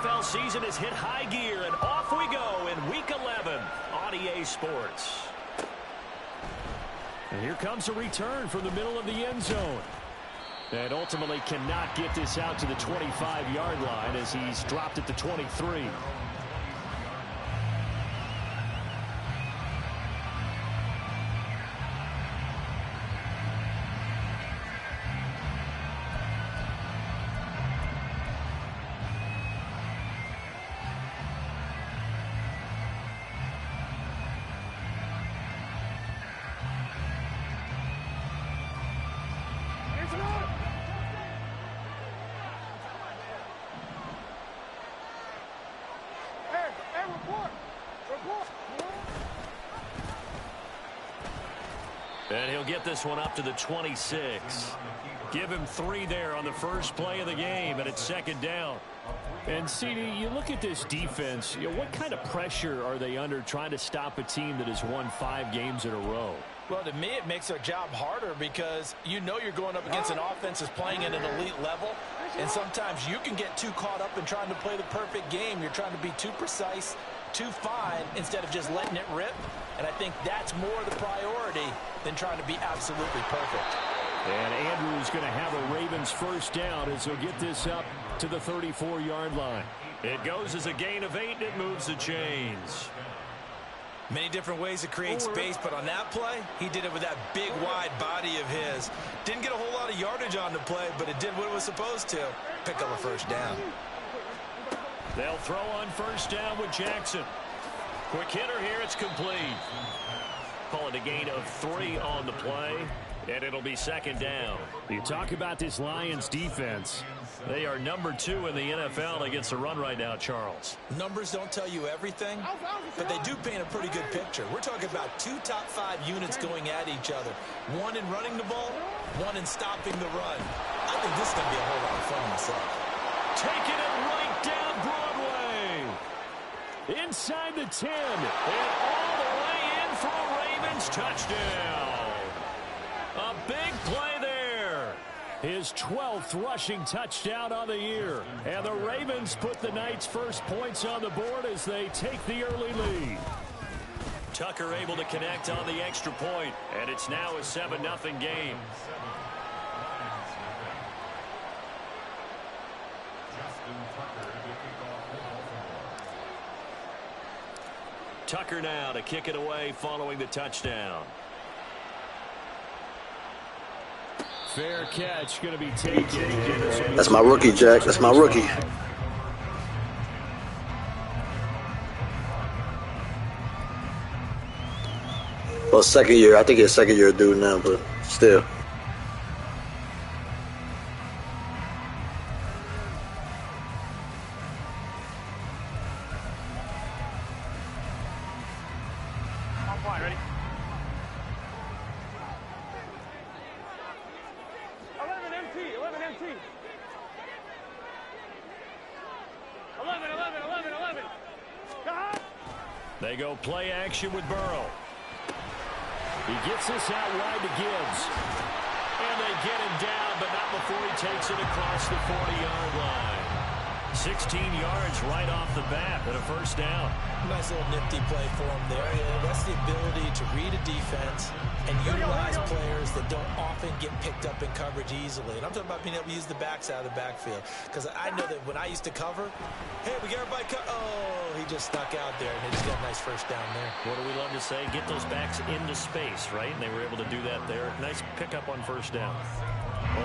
NFL season has hit high gear, and off we go in Week 11 on EA Sports. And here comes a return from the middle of the end zone. And ultimately cannot get this out to the 25-yard line as he's dropped at the 23. And he'll get this one up to the 26. Give him 3 there on the first play of the game, and it's second down. And, CD, you look at this defense, what kind of pressure are they under trying to stop a team that has won 5 games in a row? Well, to me, it makes their job harder because you know you're going up against an offense that's playing at an elite level, and sometimes you can get too caught up in trying to play the perfect game. You're trying to be too precise, too fine, instead of just letting it rip. And I think that's more the priority than trying to be absolutely perfect. And Andrews going to have a Ravens first down as he'll get this up to the 34-yard line. It goes as a gain of 8, and it moves the chains. Many different ways to create space, but on that play, he did it with that big, wide body of his. Didn't get a whole lot of yardage on the play, but it did what it was supposed to. Pick up a first down. They'll throw on first down with Jackson. Quick hitter here, it's complete. Call it a gain of 3 on the play, and it'll be second down. You talk about this Lions defense. They are number 2 in the NFL against the run right now, Charles. Numbers don't tell you everything, but they do paint a pretty good picture. We're talking about 2 top 5 units going at each other. 1 in running the ball, 1 in stopping the run. I think this is going to be a whole lot of fun myself. Taking it right down Broadway. Inside the 10. And all the way in for a Ravens touchdown. A big play there. His 12th rushing touchdown on the year. And the Ravens put the night's first points on the board as they take the early lead. Tucker able to connect on the extra point, and it's now a 7-0 game. Tucker now to kick it away following the touchdown. Fair catch going to be taken. That's my rookie, Jack. That's my rookie. Well, second year. I think he's a second year dude now, but still. Ready? 11 MT, 11 MT. 11. They go play action with Burrow. He gets this out wide to Gibbs. And they get him down, but not before he takes it across the 40-yard line. 16 yards right off the bat and a first down. Nice little nifty play for him there. That's the ability to read a defense and utilize players that don't often get picked up in coverage easily. And I'm talking about being able to use the backs out of the backfield. Because I know that when I used to cover, hey, we got everybody oh, he just stuck out there, and they just got a nice first down there. What do we love to say? Get those backs into space, right? And they were able to do that there. Nice pickup on first down.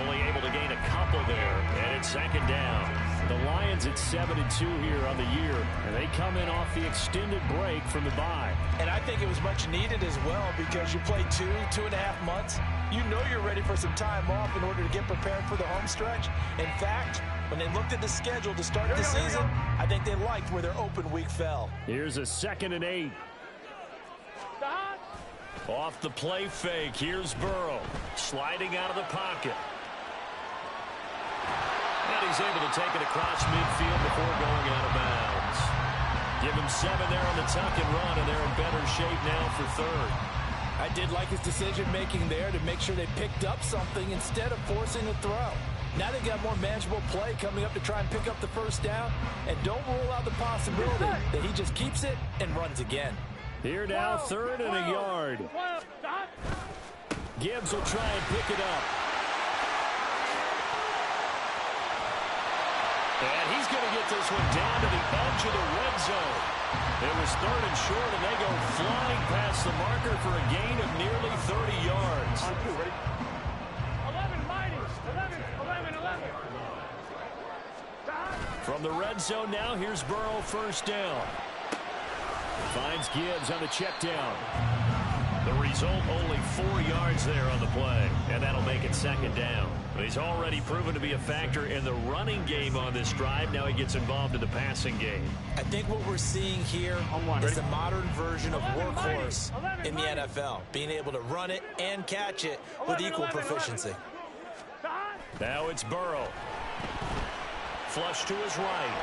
Only able to gain a couple there, and it's second down. The Lions at 7-2 here on the year, and they come in off the extended break from the bye. And I think it was much needed as well because you play 2.5 months. You know you're ready for some time off in order to get prepared for the home stretch. In fact, when they looked at the schedule to start the season, I think they liked where their open week fell. Here's a 2nd and 8. Off the play fake, here's Burrow, sliding out of the pocket. And he's able to take it across midfield before going out of bounds. Give him 7 there on the tuck and run, and they're in better shape now for third. I did like his decision-making there to make sure they picked up something instead of forcing a throw. Now they've got more manageable play coming up to try and pick up the first down. And don't rule out the possibility that he just keeps it and runs again. Here now, 3rd and a yard. Gibbs will try and pick it up. And he's going to get this one down to the edge of the red zone. It was 3rd and short, and they go flying past the marker for a gain of nearly 30 yards. On 2, ready? 11, mighty. 11. From the red zone now, here's Burrow, first down. Finds Gibbs on the check down. The result, only 4 yards there on the play, and that'll make it 2nd down. He's already proven to be a factor in the running game on this drive. Now he gets involved in the passing game. I think what we're seeing here is the modern version of workhorse in the NFL, being able to run it and catch it with equal proficiency. Now it's Burrow. Flush to his right.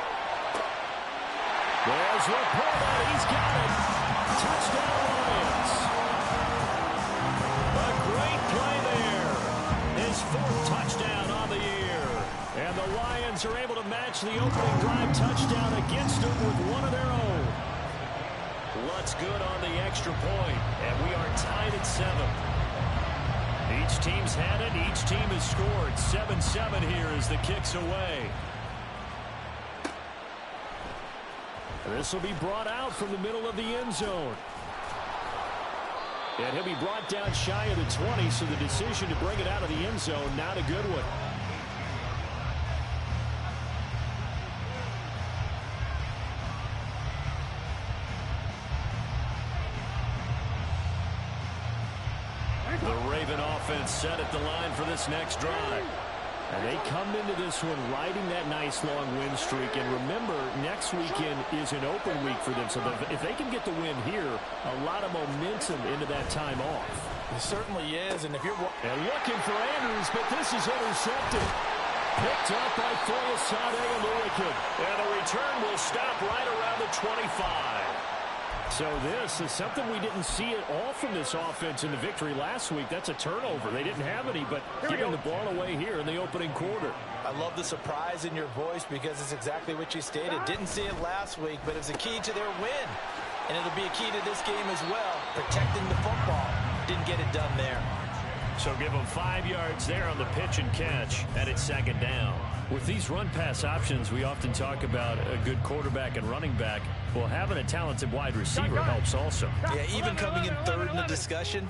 There's Laporta. He's got it. Touchdown Lions. A great play there. His 4th touchdown on the year. And the Lions are able to match the opening drive touchdown against them with one of their own. Lutz good on the extra point, and we are tied at 7. Each team's had it. Each team has scored. 7-7 here as the kick's away. This will be brought out from the middle of the end zone. And he'll be brought down shy of the 20, so the decision to bring it out of the end zone, not a good one. The Raven offense set at the line for this next drive. And they come into this one riding that nice long win streak. And remember, next weekend is an open week for them. So if they can get the win here, a lot of momentum into that time off. It certainly is. And if you're looking for Andrews, but this is intercepted. Picked up by Foyesade Oluokun. And the return will stop right around the 25. So this is something we didn't see at all from this offense in the victory last week. That's a turnover. They didn't have any, but giving the ball away here in the opening quarter. I love the surprise in your voice because it's exactly what you stated. Didn't see it last week, but it's a key to their win. And it'll be a key to this game as well, protecting the football. Didn't get it done there. So give them 5 yards there on the pitch and catch, and it's 2nd down. With these run-pass options, we often talk about a good quarterback and running back. Well, having a talented wide receiver helps also. Yeah, even coming in 3rd in the discussion,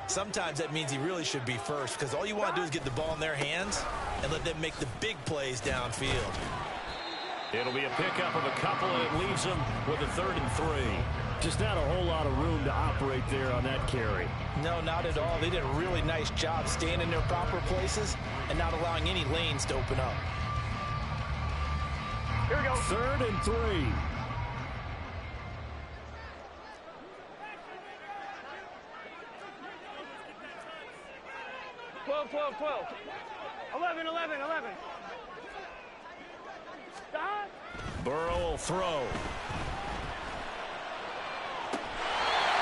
sometimes that means he really should be first because all you want to do is get the ball in their hands and let them make the big plays downfield. It'll be a pickup of a couple, and it leaves them with a 3rd and 3. Just not a whole lot of room to operate there on that carry. No, not at all. They did a really nice job staying in their proper places and not allowing any lanes to open up. Here we go. 3rd and 3. Twelve. 11. Stop. Burrow will throw.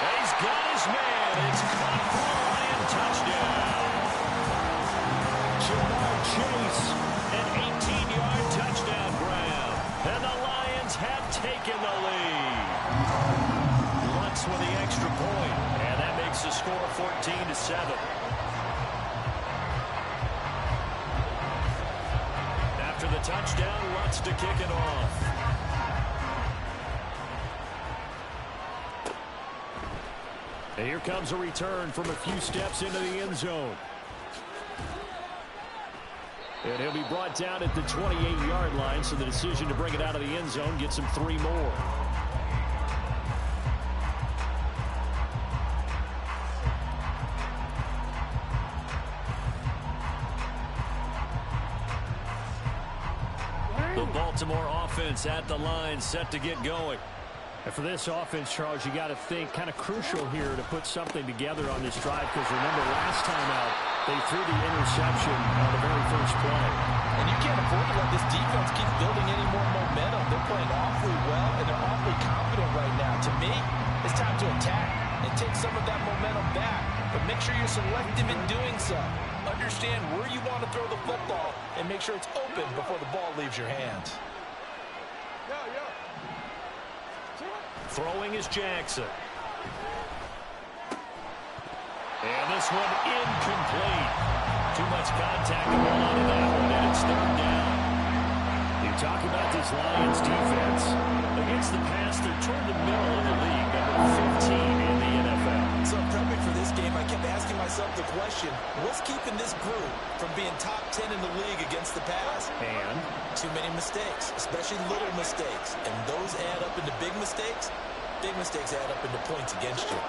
He's got his man. It's caught for a Lion touchdown. Jamar Chase, an 18-yard touchdown grab. And the Lions have taken the lead. Lutz with the extra point, and that makes the score 14-7. After the touchdown, Lutz to kick it off. And here comes a return from a few steps into the end zone. And he'll be brought down at the 28-yard line, so the decision to bring it out of the end zone gets him 3 more. The Baltimore offense at the line, set to get going. And for this offense, Charles, you got to think kind of crucial here to put something together on this drive, because remember last time out, they threw the interception on the very first play. And you can't afford to let this defense keep building any more momentum. They're playing awfully well, and they're awfully confident right now. To me, it's time to attack and take some of that momentum back, but make sure you're selective in doing so. A understand where you want to throw the football and make sure it's open before the ball leaves your hands. Throwing is Jackson. And this one incomplete. Too much contact going on in that one, and it's third down. You talk about this Lions defense. Against the pass, they're toward the middle of the league, number 15 in the NFL. So prepping for this game, I kept asking myself the question, what's keeping this group from being top 10 in the league against the pass? And too many mistakes, especially little mistakes. And those add up into big mistakes. Big mistakes add up into points against you.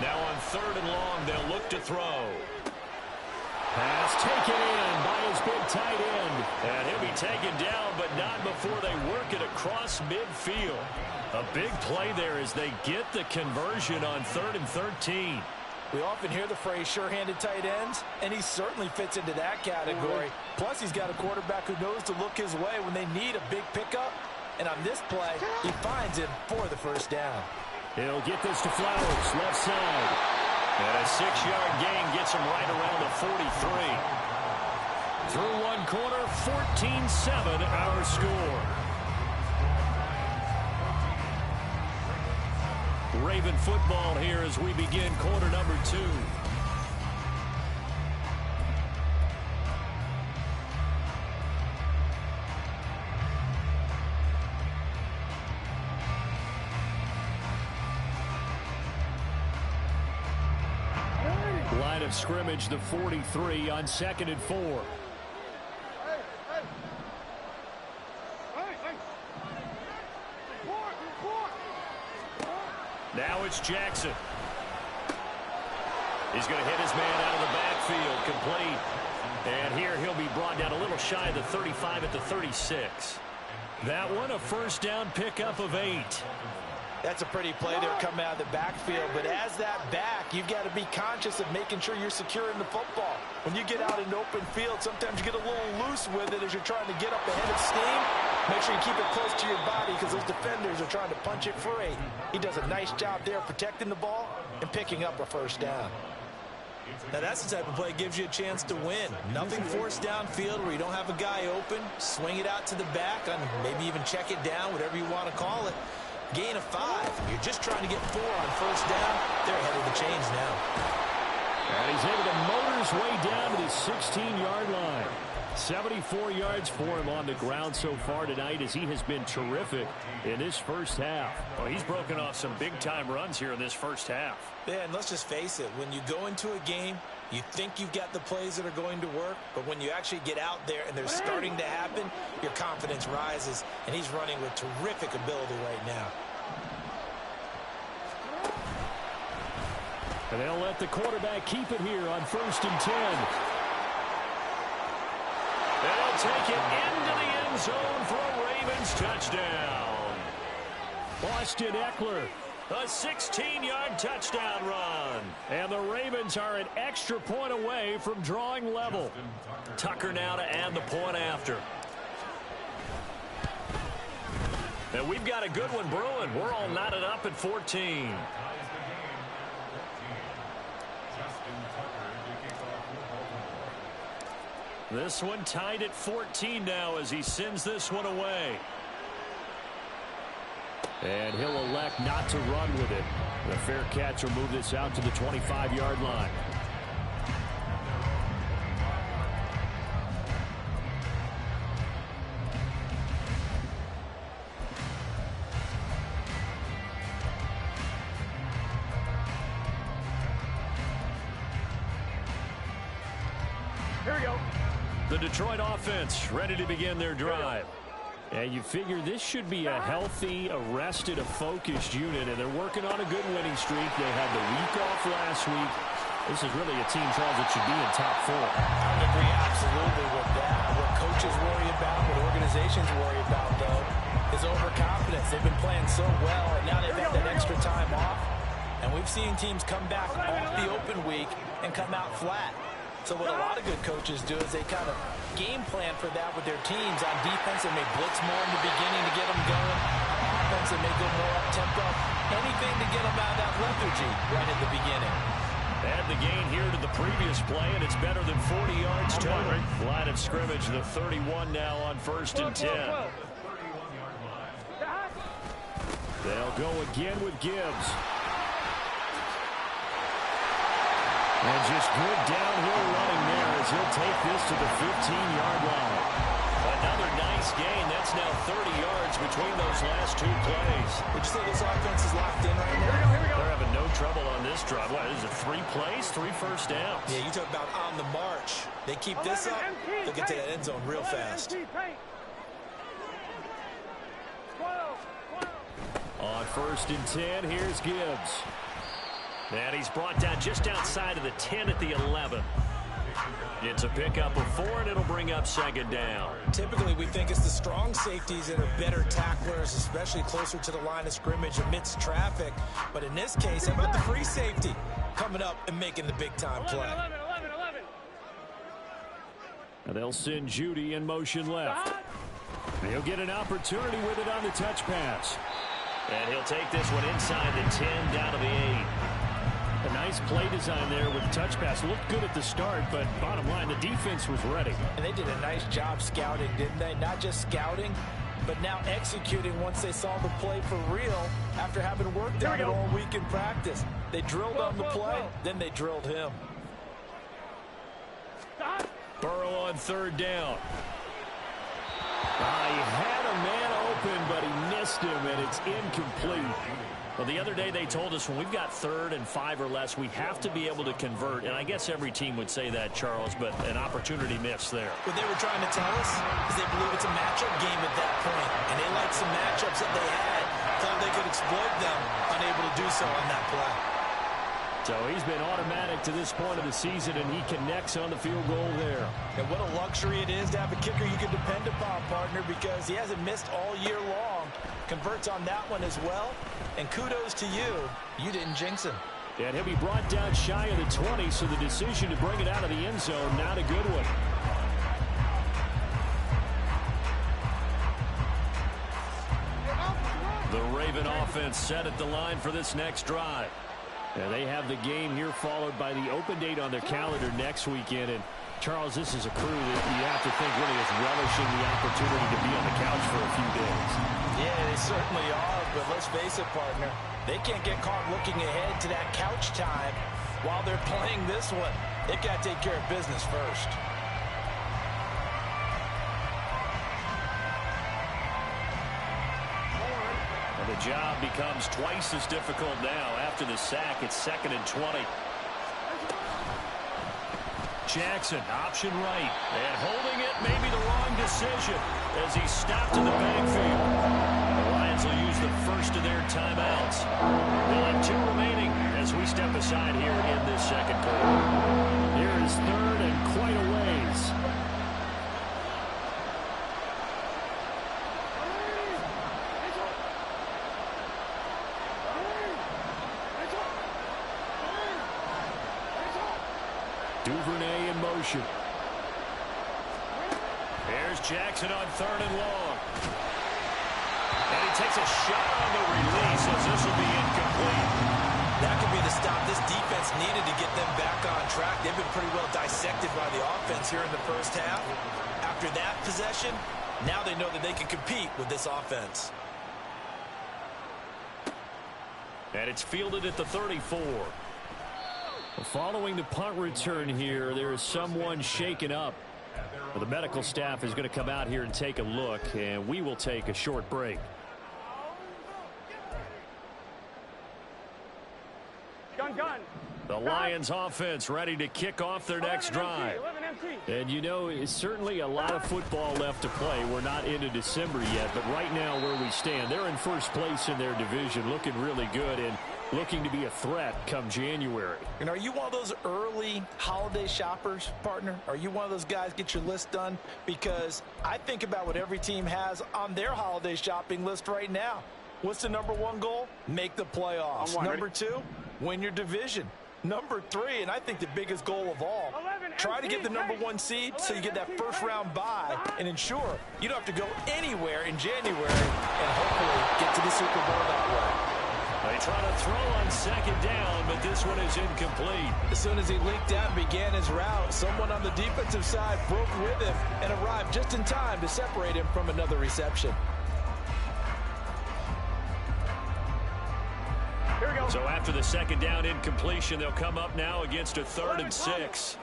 now on third and long, they'll look to throw. Pass taken in by his big tight end. And he'll be taken down, but not before they work it across midfield. A big play there as they get the conversion on 3rd and 13. We often hear the phrase sure-handed tight ends, and he certainly fits into that category. Plus, he's got a quarterback who knows to look his way when they need a big pickup. And on this play, he finds him for the first down. He'll get this to Flowers, left side. And a 6-yard gain gets him right around the 43. Through one quarter, 14-7 our score. Raven football here as we begin quarter number 2. Line of scrimmage, the 43 on 2nd and 4. Now it's Jackson. He's going to hit his man out of the backfield, complete. And here he'll be brought down a little shy of the 35 at the 36. That one a first down pickup of 8. That's a pretty play there coming out of the backfield. But as that back, you've got to be conscious of making sure you're securing the football. When you get out in open field, sometimes you get a little loose with it as you're trying to get up ahead of steam. Make sure you keep it close to your body because those defenders are trying to punch it free. He does a nice job there protecting the ball and picking up a first down. Now that's the type of play that gives you a chance to win. Nothing forced downfield where you don't have a guy open. Swing it out to the back and maybe even check it down, whatever you want to call it. Gain of 5. You're just trying to get 4 on first down. They're ahead of the chains now. And he's able to motor his way down to the 16-yard line. 74 yards for him on the ground so far tonight as he has been terrific in this first half. Well, he's broken off some big-time runs here in this first half. Yeah, and let's just face it. When you go into a game, you think you've got the plays that are going to work, but when you actually get out there and they're starting to happen, your confidence rises, and he's running with terrific ability right now. And they'll let the quarterback keep it here on 1st and 10. They'll take it into the end zone for a Ravens touchdown. Austin Eckler, a 16-yard touchdown run. And the Ravens are an extra point away from drawing level. Tucker now to add the point after. And we've got a good one brewing. We're all knotted up at 14. This one tied at 14 now as he sends this one away. And he'll elect not to run with it. The fair catch will move this out to the 25-yard line. Here we go. The Detroit offense ready to begin their drive. And you figure this should be a healthy, arrested, a focused unit, and they're working on a good winning streak. They had the week off last week. This is really a team, Charles, that should be in top 4. I would agree absolutely with that. What coaches worry about, what organizations worry about, though, is overconfidence. They've been playing so well, and now they've had that extra time off. And we've seen teams come back off the open week and come out flat. So what a lot of good coaches do is they kind of game plan for that with their teams. On defense, they may blitz more in the beginning to get them going. Offense, they may go more up-tempo. Anything to get them out of that lethargy right at the beginning. Add the gain here to the previous play, and it's better than 40 yards total. Line of scrimmage, the 31 now on 1st and 10. They'll go again with Gibbs. And just good downhill running there as he'll take this to the 15-yard line. Another nice gain. That's now 30 yards between those last two plays. Would you say this offense is locked in right now? They're having no trouble on this drive. What is it, 3 plays, 3 first downs? Yeah, you talk about on the march. They keep this up, they'll get to that end zone real fast. On 1st and 10, here's Gibbs. And he's brought down just outside of the 10 at the 11. It's a pickup of 4, and it'll bring up 2nd down. Typically, we think it's the strong safeties that are better tacklers, especially closer to the line of scrimmage amidst traffic. But in this case, how about the free safety coming up and making the big-time play? 11. And they'll send Judy in motion left. He'll get an opportunity with it on the touch pass. And he'll take this one inside the 10 down to the 8. A nice play design there with the touch pass. Looked good at the start, but bottom line, the defense was ready. And they did a nice job scouting, didn't they? Not just scouting, but now executing once they saw the play for real after having worked on it all week in practice. They drilled on the play, then they drilled him. Burrow on 3rd down. He had a man open, but he missed him, and it's incomplete. Well, the other day they told us when we've got 3rd and 5 or less, we have to be able to convert. And I guess every team would say that, Charles, but an opportunity missed there. What they were trying to tell us is they believe it's a matchup game at that point. And they liked some matchups that they had, thought they could exploit them, unable to do so on that play. So he's been automatic to this point of the season, and he connects on the field goal there. And what a luxury it is to have a kicker you can depend upon, partner, because he hasn't missed all year long. Converts on that one as well. And kudos to you. You didn't jinx him. And he'll be brought down shy of the 20, so the decision to bring it out of the end zone, not a good one. The Raven offense set at the line for this next drive. And they have the game here followed by the open date on their calendar next weekend. And, Charles, this is a crew that you have to think really is relishing the opportunity to be on the couch for a few days. Yeah, they certainly are, but let's face it, partner. They can't get caught looking ahead to that couch time while they're playing this one. They've got to take care of business first. And the job becomes twice as difficult now. After the sack, it's 2nd and 20. Jackson, option right. And holding it may be the wrong decision as he's stopped in the backfield. The Lions will use the first of their timeouts. They'll have 2 remaining as we step aside here in this 2nd quarter. Here is 3rd and quite a ways. Duvernay in motion. There's Jackson on 3rd and long. And he takes a shot on the release as this will be incomplete. That could be the stop this defense needed to get them back on track. They've been pretty well dissected by the offense here in the first half. After that possession, now they know that they can compete with this offense. And it's fielded at the 34. Following the punt return here, there is someone shaken up. The medical staff is going to come out here and take a look, and we will take a short break. Gun. The Lions offense ready to kick off their next drive. And you know, it's certainly a lot of football left to play. We're not into December yet, but right now where we stand, they're in first place in their division, looking really good and looking to be a threat come January. And are you one of those early holiday shoppers, partner? Are you one of those guys get your list done? Because I think about what every team has on their holiday shopping list right now. What's the #1 goal? Make the playoffs. #2, win your division. #3, and I think the biggest goal of all, try to get the #1 seed so you get that first-round bye and ensure you don't have to go anywhere in January and hopefully get to the Super Bowl that way. They try to throw on second down, but this one is incomplete. As soon as he leaked out and began his route, someone on the defensive side broke with him and arrived just in time to separate him from another reception. Here we go. So after the second down incompletion, they'll come up now against a 3rd and 6.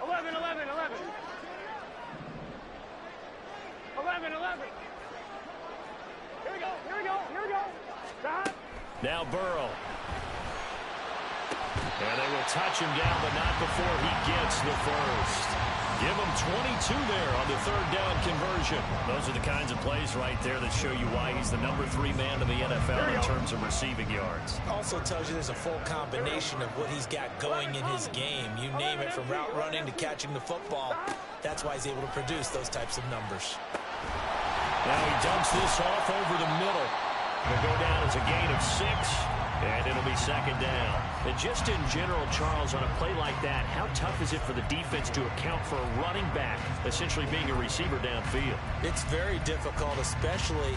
11, 11, 11. 11, 11. Here we go, here we go, here we go. Stop. Now Burrow. And they will touch him down, but not before he gets the first. Give him 22 there on the 3rd down conversion. Those are the kinds of plays right there that show you why he's the number 3 man in the NFL in terms of receiving yards. Also tells you there's a full combination of what he's got going in his game. You name it, from route running to catching the football. That's why he's able to produce those types of numbers. Now he dumps this off over the middle. It'll go down as a gain of 6, and it'll be 2nd down. And just in general, Charles, on a play like that, how tough is it for the defense to account for a running back essentially being a receiver downfield? It's very difficult, especially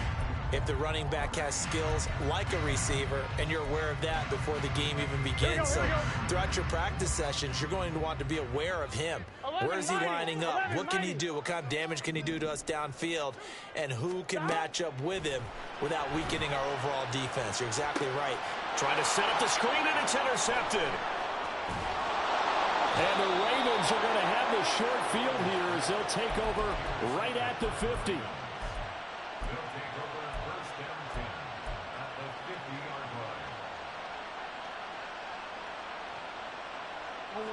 if the running back has skills like a receiver, and you're aware of that before the game even begins. So throughout your practice sessions, you're going to want to be aware of him. Where is he lining up? What can he do? What kind of damage can he do to us downfield? And who can match up with him without weakening our overall defense? You're exactly right. Trying to set up the screen, and it's intercepted. And the Ravens are going to have the short field here as they'll take over right at the 50.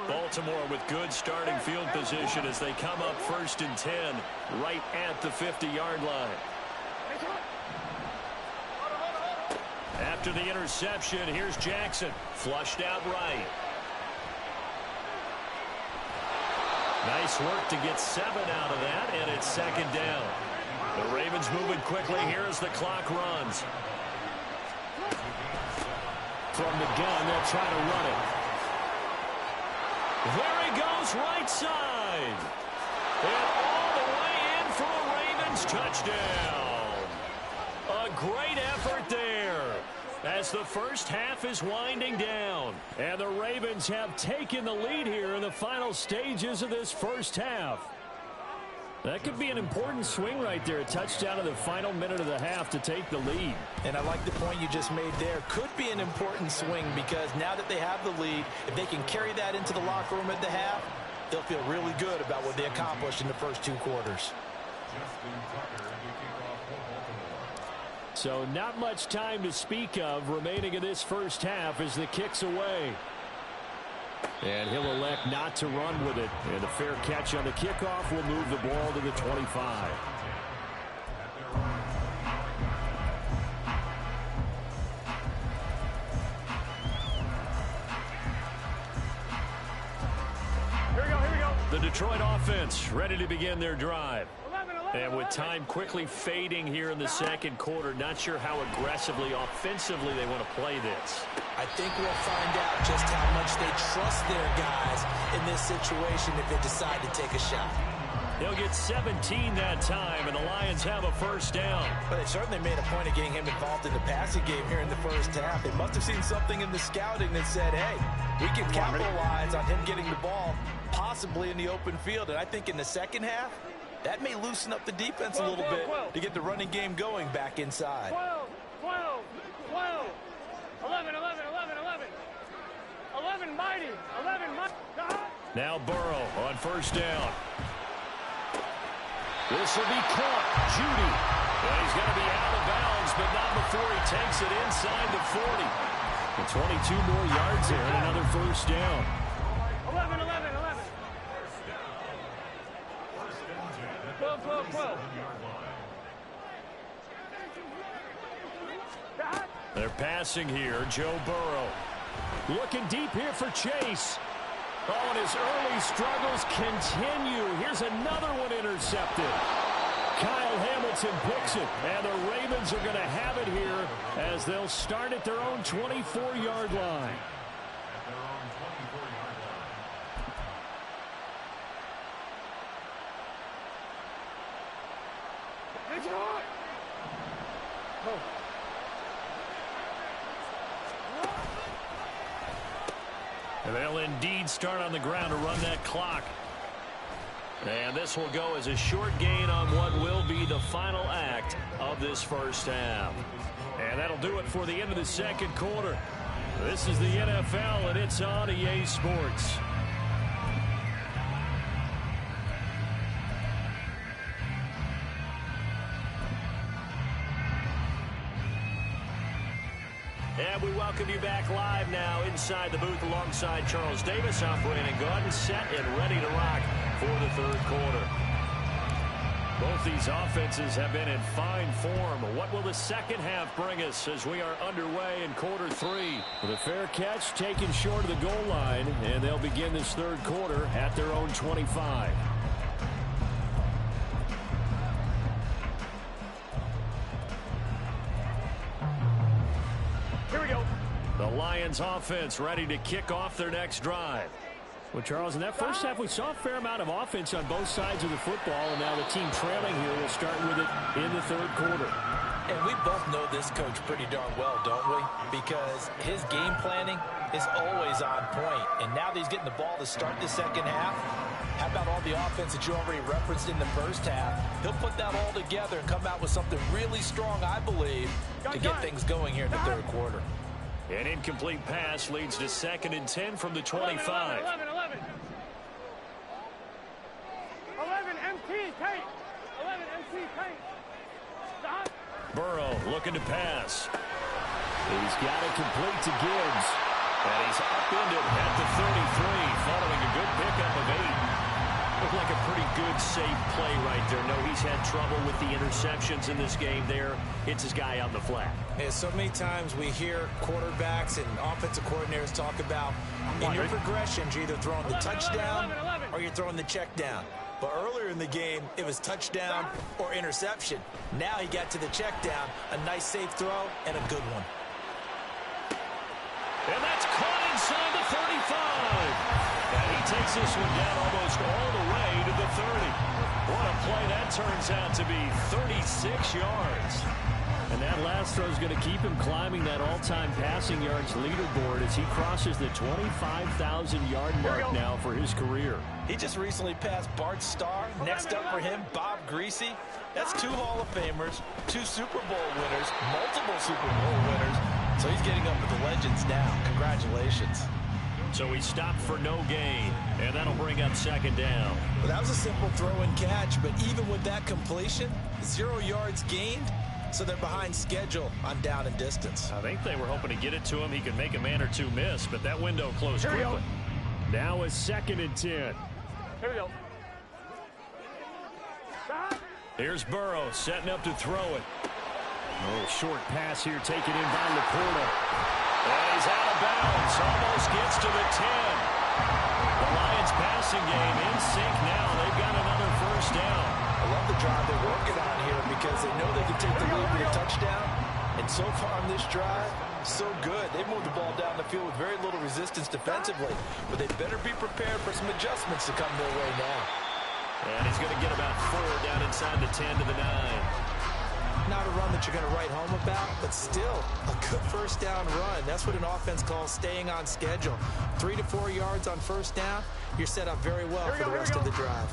Baltimore with good starting field position as they come up 1st and 10 right at the 50-yard line. After the interception, here's Jackson. Flushed out right. Nice work to get 7 out of that, and it's 2nd down. The Ravens moving quickly here as the clock runs. From the gun, they'll try to run it. There he goes, right side. And all the way in for a Ravens touchdown. A great effort there as the first half is winding down. And the Ravens have taken the lead here in the final stages of this first half. That could be an important swing right there. A touchdown in the final minute of the half to take the lead. And I like the point you just made there. Could be an important swing because now that they have the lead, if they can carry that into the locker room at the half, they'll feel really good about what they accomplished in the first 2 quarters. So not much time to speak of remaining in this first half as the kick's away. And he'll elect not to run with it. And a fair catch on the kickoff will move the ball to the 25. Here we go, here we go. The Detroit offense ready to begin their drive. 11, 11, And with 11. time quickly fading here in the second quarter, not sure how aggressively, offensively they want to play this. I think we'll find out just how much they trust their guys in this situation if they decide to take a shot. They'll get 17 that time, and the Lions have a first down. But they certainly made a point of getting him involved in the passing game here in the first half. They must have seen something in the scouting that said, hey, we can capitalize on him getting the ball possibly in the open field. And I think in the second half, that may loosen up the defense a little bit to get the running game going back inside. 12, 12, 12. 11, 11, 11, 11. 11 mighty. 11 mighty. Now Burrow on first down. This will be caught. Judy. Well, he's going to be out of bounds, but not before he takes it inside the 40. And 22 more yards there and another first down. 11, 11, 11. 12, 12, 12. They're passing here. Joe Burrow. Looking deep here for Chase. Oh, and his early struggles continue. Here's another one intercepted. Kyle Hamilton picks it, and the Ravens are going to have it here as they'll start at their own 24-yard line. start on the ground to run that clock. And this will go as a short gain on what will be the final act of this first half. And that'll do it for the end of the second quarter. This is the NFL, and it's on EA Sports. And we welcome you back live now inside the booth alongside Charles Davis. I'm Brandon Gaudin, set and ready to rock for the third quarter. Both these offenses have been in fine form. What will the second half bring us as we are underway in quarter three? With a fair catch taken short of the goal line, and they'll begin this third quarter at their own 25. Here we go. The Lions offense ready to kick off their next drive. Well, Charles, in that first half, we saw a fair amount of offense on both sides of the football, and now the team trailing here will start with it in the third quarter. And we both know this coach pretty darn well, don't we? Because his game planning is always on point. And now that he's getting the ball to start the second half, how about all the offense that you already referenced in the first half? He'll put that all together and come out with something really strong, I believe, to get things going here in the third quarter. An incomplete pass leads to 2nd and 10 from the 25. 11 MT, Kate. 11 MT, Kate. Stop. Burrow looking to pass. He's got it complete to Gibbs. And he's upended at the 33 following a good pickup of 8. Looked like a pretty good, safe play right there. No, he's had trouble with the interceptions in this game there. It's his guy on the flat. Yeah, so many times we hear quarterbacks and offensive coordinators talk about in your progressions, you're either throwing the touchdown or you're throwing the check down. But earlier in the game, it was touchdown or interception. Now he got to the check down, a nice safe throw, and a good one. And that's caught inside the 35. And he takes this one down almost all the way to the 30. What a play that turns out to be, 36 yards. And that last throw is going to keep him climbing that all-time passing yards leaderboard as he crosses the 25,000-yard mark now for his career. He just recently passed Bart Starr. Next up for him, Bob Greasy. That's 2 Hall of Famers, 2 Super Bowl winners, multiple Super Bowl winners. So he's getting up with the legends now. Congratulations. So he stopped for no gain, and that'll bring up 2nd down. Well, that was a simple throw and catch, but even with that completion, 0 yards gained, so they're behind schedule on down and distance. I think they were hoping to get it to him. He could make a man or two miss, but that window closed quickly. Now is 2nd and 10. Here we go. Here's Burrow setting up to throw it. A little short pass here taken in by Laporta. And he's out of bounds. Almost gets to the 10. The Lions passing game in sync now. They've got another first down. I love the drive they're working on here because they know they can take the lead for a touchdown. And so far on this drive, so good. They moved the ball down the field with very little resistance defensively. But they better be prepared for some adjustments to come their way now. And he's going to get about 4 down inside the 10 to the 9. Not a run that you're going to write home about, but still a good first down run. That's what an offense calls staying on schedule. 3 to 4 yards on first down, you're set up very well for the rest of the drive.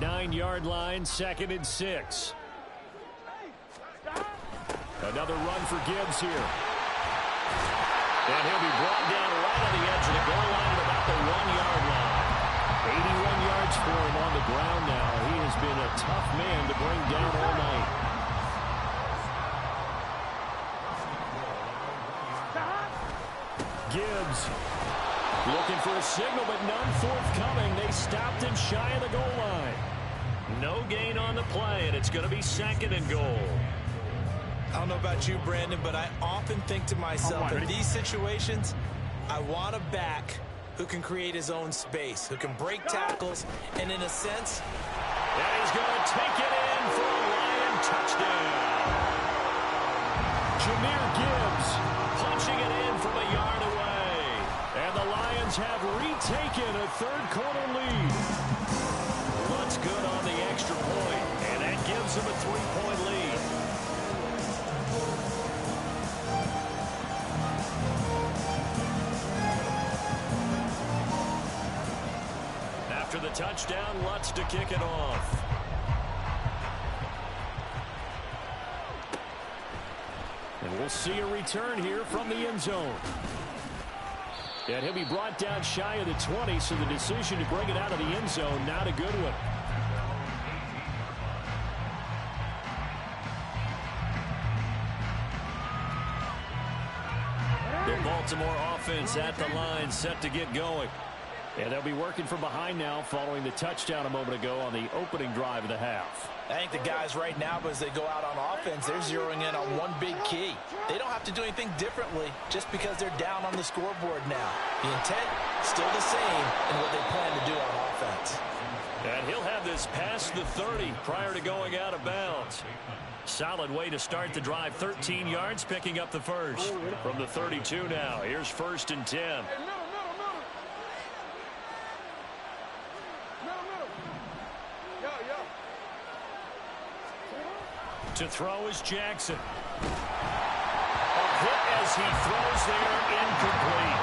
9-yard line, 2nd and 6. Another run for Gibbs here. And he'll be brought down right on the edge of the goal line at about the 1-yard line. 81 yards for him on the ground now. He has been a tough man to bring down all night. Gibbs looking for a signal, but none forthcoming. They stopped him shy of the goal line. No gain on the play, and it's going to be 2nd and goal. I don't know about you, Brandon, but I often think to myself, in these situations, I want a back who can create his own space, who can break tackles, and in a sense... And he's going to take it in for a Lion touchdown. Jahmyr Gibbs punching it in from a yard away. And the Lions have retaken a third-quarter lead. Looks good on the extra point, and that gives them a 3-point lead. After the touchdown, Lutz to kick it off. And we'll see a return here from the end zone. And he'll be brought down shy of the 20, so the decision to bring it out of the end zone, not a good one. The Baltimore offense at the line, set to get going. And they'll be working from behind now following the touchdown a moment ago on the opening drive of the half. I think the guys right now, as they go out on offense, they're zeroing in on one big key. They don't have to do anything differently just because they're down on the scoreboard now. The intent, still the same in what they plan to do on offense. And he'll have this past the 30 prior to going out of bounds. Solid way to start the drive. 13 yards, picking up the first. From the 32 now, here's 1st and 10. To throw is Jackson. A hit as he throws there, incomplete.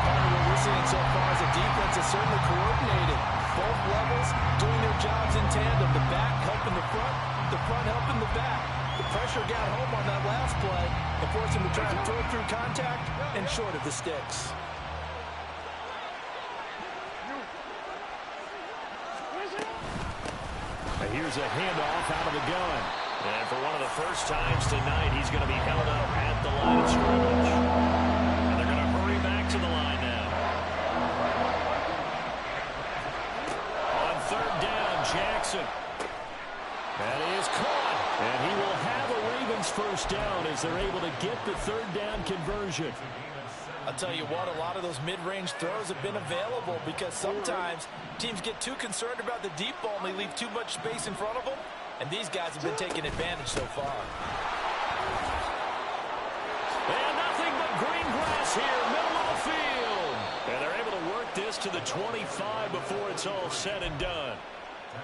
Part of what we're seeing so far is the defense is certainly coordinated. Both levels doing their jobs in tandem. The back helping the front helping the back. The pressure got home on that last play and forced him to try and throw through contact and short of the sticks. Here's a handoff out of the gun. And for one of the first times tonight, he's going to be held up at the line of scrimmage. And they're going to hurry back to the line now. On 3rd down, Jackson. That is caught. And he will have a Ravens 1st down as they're able to get the 3rd down conversion. I'll tell you what, a lot of those mid-range throws have been available because sometimes teams get too concerned about the deep ball and they leave too much space in front of them. And these guys have been taking advantage so far. And nothing but green grass here, middle of the field. And they're able to work this to the 25 before it's all said and done.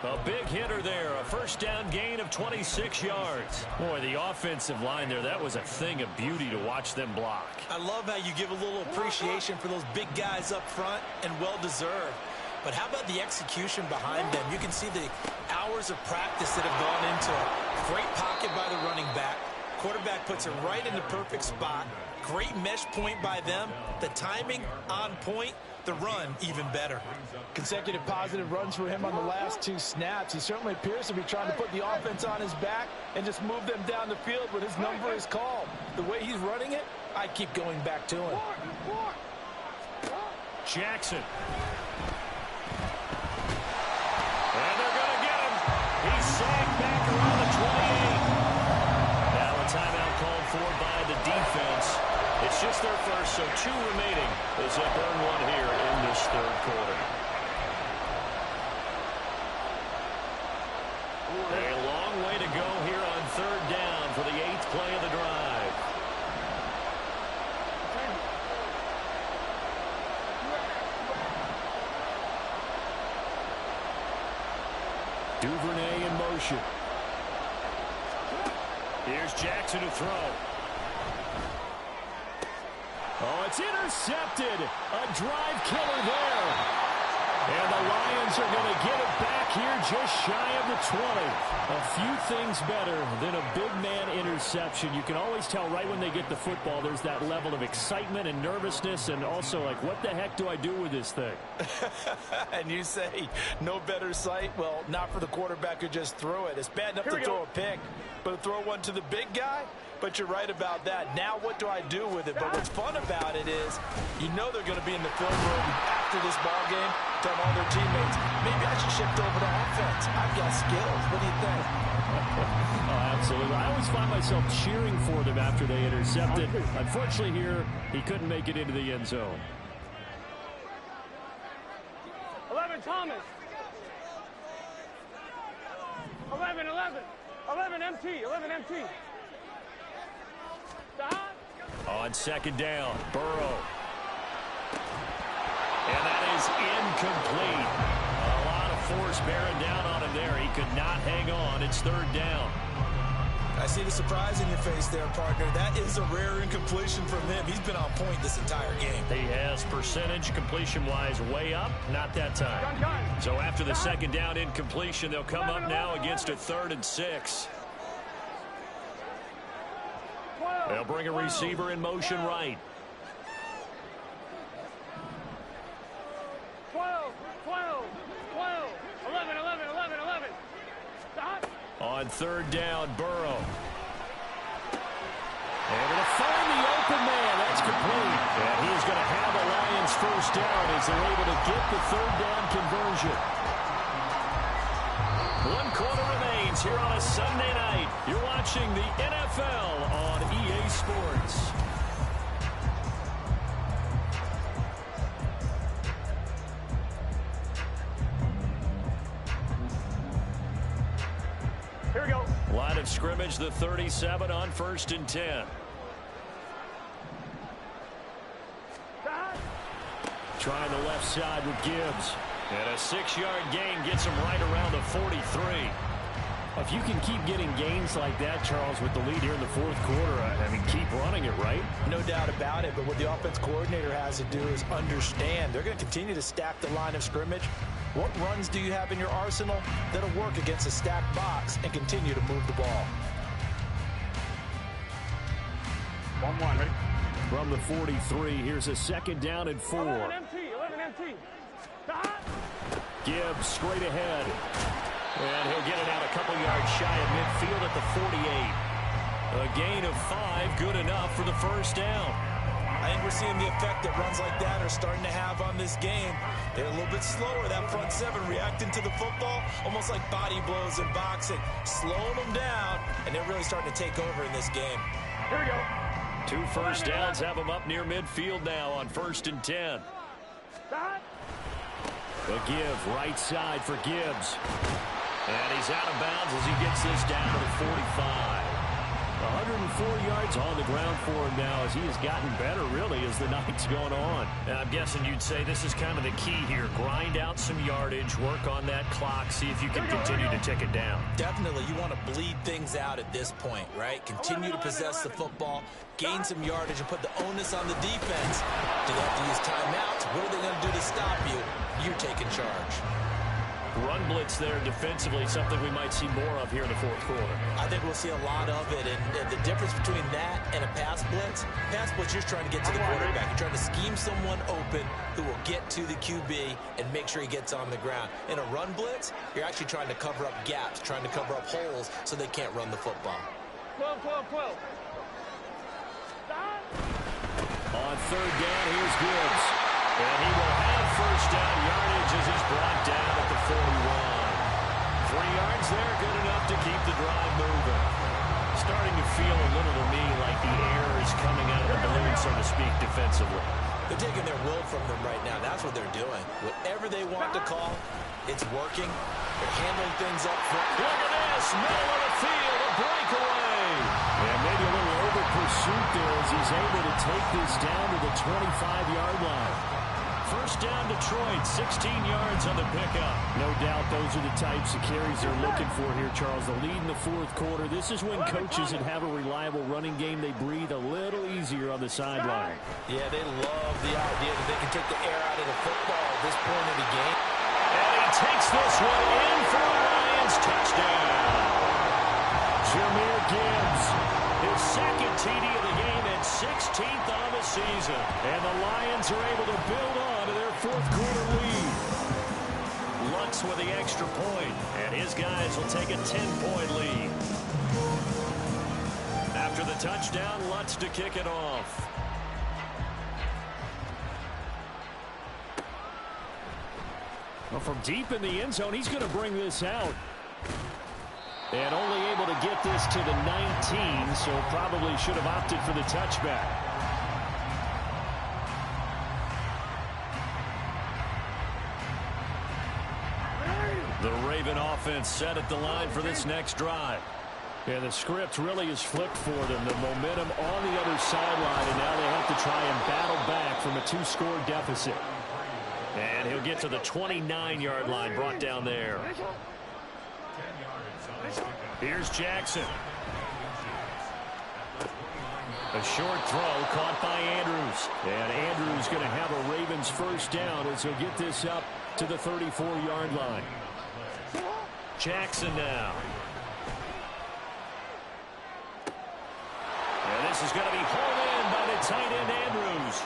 A big hitter there, a 1st down gain of 26 yards. Boy, the offensive line there, that was a thing of beauty to watch them block. I love how you give a little appreciation for those big guys up front, and well-deserved. But how about the execution behind them? You can see the hours of practice that have gone into it. Great pocket by the running back. Quarterback puts it right in the perfect spot. Great mesh point by them. The timing on point. The run even better. Consecutive positive runs for him on the last 2 snaps. He certainly appears to be trying to put the offense on his back and just move them down the field when his number is called. The way he's running it, I keep going back to him. Jackson. And they're going to get him. He's sagged back around the 28. Now a timeout called for by the defense. It's just their first, so 2 remaining as they burn one here in this 3rd quarter. A long way to go here on 3rd down for the 8th play of the drive. Duvernay in motion. Here's Jackson to throw. Oh, it's intercepted. A drive killer there. And the Lions are going to get it back here just shy of the 20. A few things better than a big man interception. You can always tell right when they get the football, there's that level of excitement and nervousness and also like, what the heck do I do with this thing? And you say, no better sight? Well, not for the quarterback who just threw it. It's bad enough to throw a pick, but to throw one to the big guy? But you're right about that. Now what do I do with it? But what's fun about it is you know they're going to be in the film room after this ball game, telling all their teammates, maybe I should shift over to offense. I've got skills. What do you think? Oh, absolutely. I always find myself cheering for them after they intercept it. Unfortunately here, he couldn't make it into the end zone. 11 Thomas. 11 MT. 11 MT. On 2nd down, Burrow. And that is incomplete. A lot of force bearing down on him there. He could not hang on. It's 3rd down. I see the surprise in your face there, partner. That is a rare incompletion from him. He's been on point this entire game. He has percentage completion-wise way up, not that time. So after the second down incompletion, they'll come up now against a 3rd and 6. They'll bring a receiver in motion right. 12, 12, 12, 11, 11, 11, 11. Stop. On 3rd down, Burrow. Able to find the open man. That's complete. And he's going to have the Lions first down as they're able to get the 3rd down conversion. 1 quarter remains here on a Sunday night. You're watching the NFL on EA Sports. Here we go. Line of scrimmage, the 37 on 1st and 10. Stop. Trying the left side with Gibbs. And a 6-yard gain gets him right around the 43. If you can keep getting gains like that, Charles, with the lead here in the 4th quarter, I mean, keep running it, right? No doubt about it, but what the offense coordinator has to do is understand they're going to continue to stack the line of scrimmage. What runs do you have in your arsenal that'll work against a stacked box and continue to move the ball? 1-1, ready? From the 43, here's a 2nd down and 4. 11 MT, 11 MT. Stop. Gibbs straight ahead. And he'll get it out a couple yards shy of midfield at the 48. A gain of 5, good enough for the first down. I think we're seeing the effect that runs like that are starting to have on this game. They're a little bit slower, that front 7, reacting to the football, almost like body blows in boxing, slowing them down, and they're really starting to take over in this game. Here we go. 2 first downs have him up near midfield now on 1st and 10. Stop. A give, right side for Gibbs. And he's out of bounds as he gets this down to the 45. 104 yards on the ground for him now as he has gotten better, really, as the night's going on. And I'm guessing you'd say this is kind of the key here. Grind out some yardage, work on that clock, see if you can continue to tick it down. Definitely, you want to bleed things out at this point, right? Continue to possess the football, gain some yardage, and put the onus on the defense. Do they have to use timeouts? What are they going to do to stop you? You're taking charge. Run blitz there defensively, something we might see more of here in the 4th quarter. I think we'll see a lot of it, and the difference between that and a pass blitz, you're just trying to get to the quarterback. You're trying to scheme someone open who will get to the QB and make sure he gets on the ground. In a run blitz, you're actually trying to cover up gaps, trying to cover up holes so they can't run the football. 12, 12, 12. Stop. On 3rd down, here's Gibbs. And he will have first down yardage as he's brought down at the 41. 3 yards there, good enough to keep the drive moving. Starting to feel a little to me like the air is coming out of the balloon, so to speak, defensively. They're taking their will from them right now. That's what they're doing. Whatever they want to call, it's working. They're handling things up front. Look at this, middle of the field, a breakaway. And maybe a little over pursuit there as he's able to take this down to the 25-yard line. First down, Detroit, 16 yards on the pickup. No doubt those are the types of carries they're looking for here, Charles. The lead in the 4th quarter. This is when coaches that have a reliable running game, they breathe a little easier on the sideline. Yeah, they love the idea that they can take the air out of the football at this point of the game. And he takes this one in for a Lions touchdown. Jahmyr Gibbs, his 2nd TD of the game and 16th on the season. And the Lions are able to build on to their 4th quarter lead. Lutz with the extra point, and his guys will take a 10-point lead. After the touchdown, Lutz to kick it off. Well, from deep in the end zone, he's going to bring this out. And only able to get this to the 19, so probably should have opted for the touchback. The Raven offense set at the line for this next drive. And the script really is flipped for them. The momentum on the other sideline, and now they have to try and battle back from a 2-score deficit. And he'll get to the 29-yard line, brought down there. Here's Jackson. A short throw caught by Andrews. And Andrews going to have a Ravens first down as he'll get this up to the 34-yard line. Jackson now. And this is going to be hauled in by the tight end Andrews.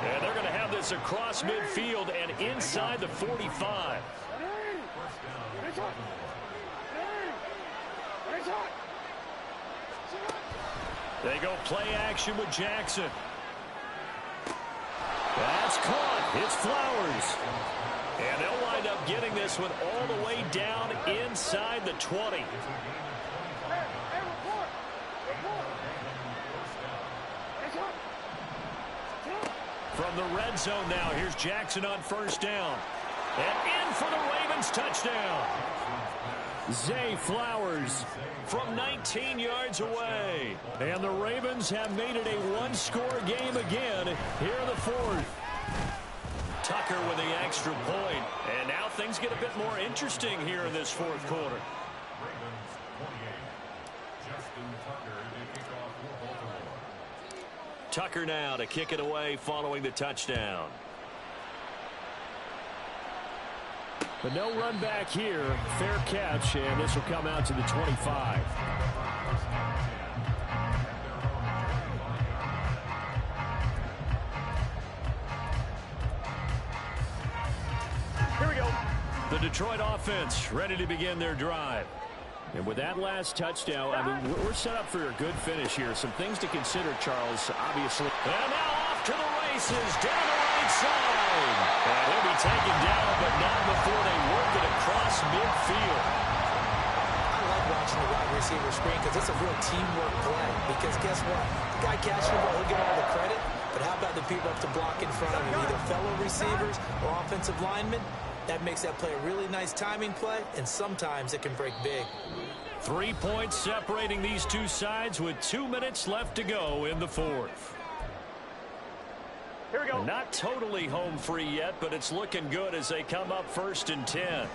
And they're going to have this across midfield and inside the 45. They go play action with Jackson. That's caught. It's Flowers. And they'll wind up getting this one all the way down inside the 20. From the red zone now, here's Jackson on first down. And in for the Ravens touchdown. Zay Flowers from 19 yards away. And the Ravens have made it a one-score game again here in the fourth. Tucker with the extra point. And now things get a bit more interesting here in this fourth quarter. Tucker now to kick it away following the touchdown. But no run back here. Fair catch, and this will come out to the 25. Here we go. The Detroit offense ready to begin their drive. And with that last touchdown, I mean, we're set up for a good finish here. Some things to consider, Charles, obviously. And now off to the races, down the right side. And he'll be taken down, but not before they work it across midfield. I like watching the wide receiver screen because it's a real teamwork play. Because guess what? The guy catching the ball, he'll get all the credit. But how about the people up to block in front of him, either fellow receivers or offensive linemen? That makes that play a really nice timing play, and sometimes it can break big. 3 points separating these two sides with 2 minutes left to go in the fourth. Here we go. Not totally home free yet, but it's looking good as they come up 1st and 10.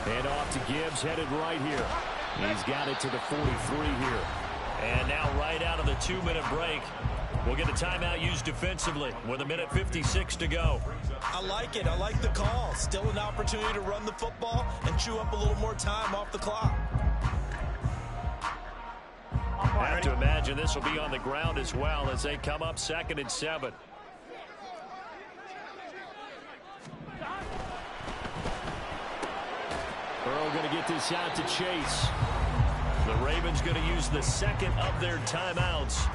And off to Gibbs, headed right here. He's got it to the 43 here. And now right out of the 2-minute break, we'll get a timeout used defensively with 1:56 to go. I like it. I like the call. Still an opportunity to run the football and chew up a little more time off the clock. I have to imagine this will be on the ground as well as they come up 2nd and 7. Earl going to get this out to Chase. The Ravens going to use the second of their timeouts.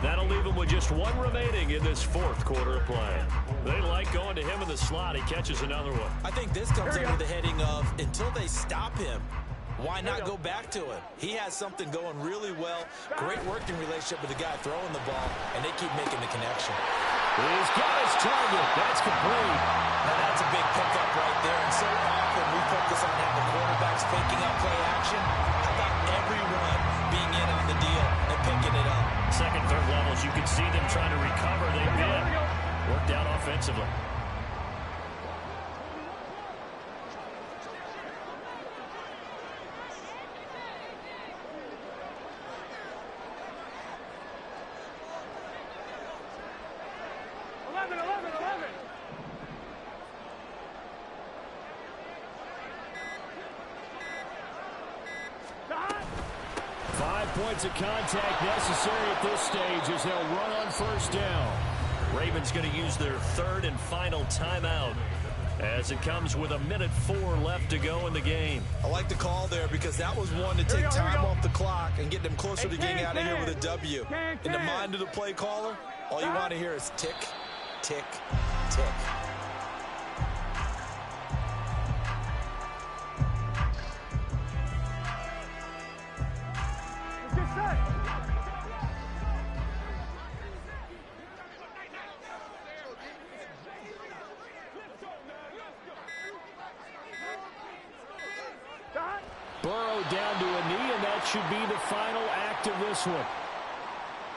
That'll leave them with just one remaining in this fourth quarter of play. They like going to him in the slot. He catches another one. I think this comes under the heading of until they stop him, why not go back to him? He has something going really well. Great working relationship with the guy throwing the ball, and they keep making the connection. He's got his target. That's complete. Now that's a big pickup right there, and so often we focus on how the quarterback's faking out play action. How about everyone being in on the deal and picking it up? Second, third levels, you can see them trying to recover. They did. Worked out offensively. Points of contact necessary at this stage as they'll run on first down. Ravens going to use their 3rd and final timeout as it comes with 1:04 left to go in the game. I like the call there because that was one to take time off the clock and get them closer to getting out of here with a W. In the mind of the play caller, all you want to hear is tick, tick, tick. Burrow down to a knee, and that should be the final act of this one.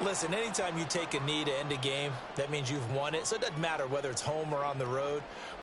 Listen, anytime you take a knee to end a game, that means you've won it. So it doesn't matter whether it's home or on the road.